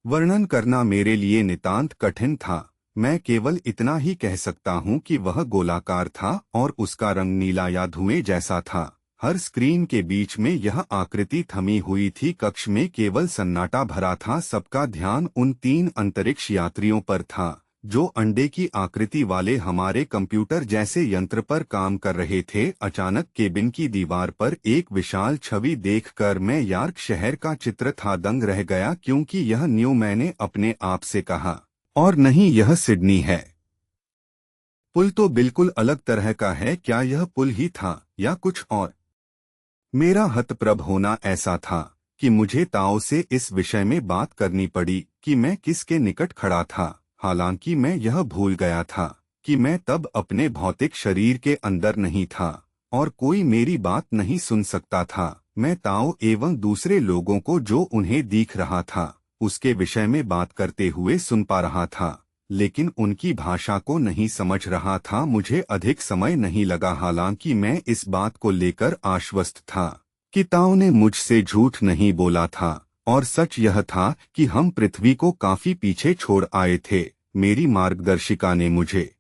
वर्णन करना मेरे लिए नितांत कठिन था। मैं केवल इतना ही कह सकता हूँ कि वह गोलाकार था और उसका रंग नीला या धुएं जैसा था। हर स्क्रीन के बीच में यह आकृति थमी हुई थी। कक्ष में केवल सन्नाटा भरा था। सबका ध्यान उन 3 अंतरिक्ष यात्रियों पर था जो अंडे की आकृति वाले हमारे कंप्यूटर जैसे यंत्र पर काम कर रहे थे। अचानक केबिन की दीवार पर एक विशाल छवि देखकर मैं यॉर्क शहर का चित्र था दंग रह गया, क्योंकि यह न्यू, मैंने अपने आप से कहा, और नहीं, यह सिडनी है। पुल तो बिल्कुल अलग तरह का है। क्या यह पुल ही था या कुछ और? मेरा हतप्रभ होना ऐसा था कि मुझे ताओ से इस विषय में बात करनी पड़ी कि मैं किसके निकट खड़ा था। हालांकि मैं यह भूल गया था कि मैं तब अपने भौतिक शरीर के अंदर नहीं था और कोई मेरी बात नहीं सुन सकता था। मैं ताओ एवं दूसरे लोगों को जो उन्हें दिख रहा था उसके विषय में बात करते हुए सुन पा रहा था, लेकिन उनकी भाषा को नहीं समझ रहा था। मुझे अधिक समय नहीं लगा, हालांकि मैं इस बात को लेकर आश्वस्त था कि ताओ ने मुझसे झूठ नहीं बोला था और सच यह था कि हम पृथ्वी को काफी पीछे छोड़ आए थे। मेरी मार्गदर्शिका ने मुझे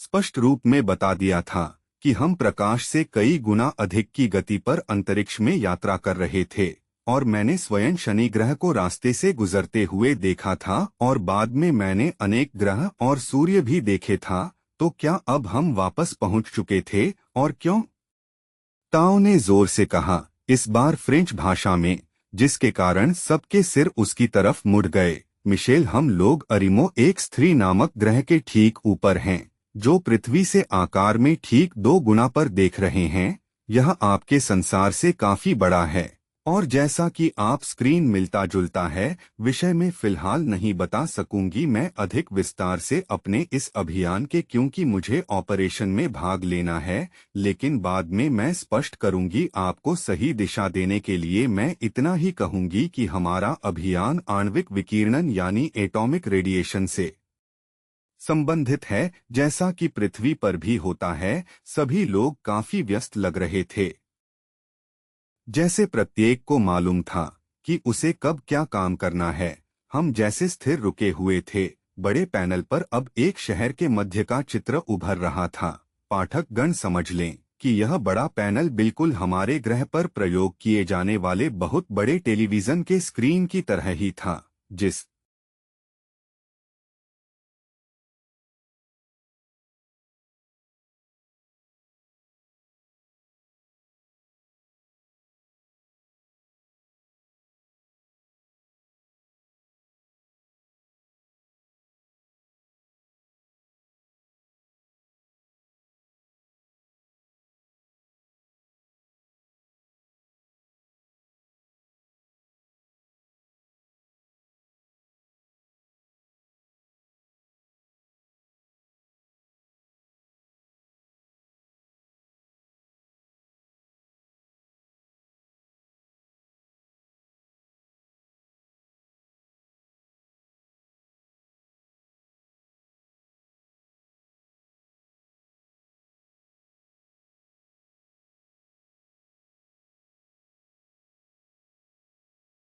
स्पष्ट रूप में बता दिया था कि हम प्रकाश से कई गुना अधिक की गति पर अंतरिक्ष में यात्रा कर रहे थे और मैंने स्वयं शनि ग्रह को रास्ते से गुजरते हुए देखा था और बाद में मैंने अनेक ग्रह और सूर्य भी देखे था। तो क्या अब हम वापस पहुंच चुके थे और क्यों? ताओ ने जोर से कहा, इस बार फ्रेंच भाषा में, जिसके कारण सबके सिर उसकी तरफ मुड़ गए। मिशेल, हम लोग अरिमो एक स्त्री नामक ग्रह के ठीक ऊपर हैं जो पृथ्वी से आकार में ठीक 2 गुना पर देख रहे हैं। यह आपके संसार से काफी बड़ा है और जैसा कि आप स्क्रीन मिलता जुलता है विषय में फिलहाल नहीं बता सकूंगी मैं अधिक विस्तार से अपने इस अभियान के, क्योंकि मुझे ऑपरेशन में भाग लेना है, लेकिन बाद में मैं स्पष्ट करूंगी। आपको सही दिशा देने के लिए मैं इतना ही कहूंगी कि हमारा अभियान आणविक विकिरणन यानी एटॉमिक रेडिएशन से संबंधित है, जैसा कि पृथ्वी पर भी होता है। सभी लोग काफी व्यस्त लग रहे थे, जैसे प्रत्येक को मालूम था कि उसे कब क्या काम करना है। हम जैसे स्थिर रुके हुए थे। बड़े पैनल पर अब एक शहर के मध्य का चित्र उभर रहा था। पाठक गण समझ लें कि यह बड़ा पैनल बिल्कुल हमारे ग्रह पर प्रयोग किए जाने वाले बहुत बड़े टेलीविजन के स्क्रीन की तरह ही था, जिस